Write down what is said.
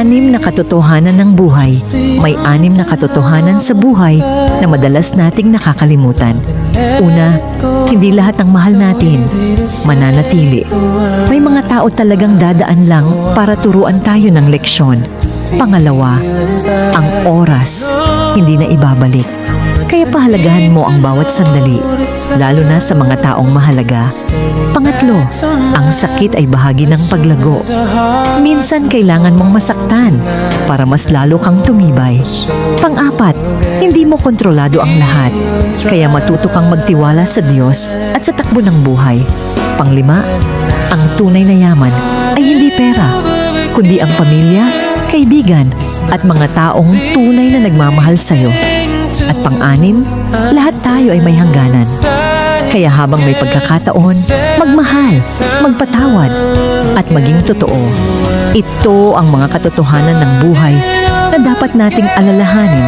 Anim na katotohanan ng buhay. May anim na katotohanan sa buhay na madalas nating nakakalimutan. Una, hindi lahat ng mahal natin mananatili. May mga tao talagang dadaan lang para turuan tayo ng leksyon. Pangalawa, ang oras hindi na ibabalik. Kaya pahalagahan mo ang bawat sandali, lalo na sa mga taong mahalaga. Pangatlo, ang sakit ay bahagi ng paglago. Minsan kailangan mong masaktan para mas lalo kang tumibay. Pang-apat, hindi mo kontrolado ang lahat. Kaya matuto kang magtiwala sa Diyos at sa takbo ng buhay. Panglima, ang tunay na yaman ay hindi pera, kundi ang pamilya, kaibigan, at mga taong tunay na nagmamahal sa'yo. At pang-anim, lahat tayo ay may hangganan. Kaya habang may pagkakataon, magmahal, magpatawad, at maging totoo. Ito ang mga katotohanan ng buhay na dapat nating alalahanin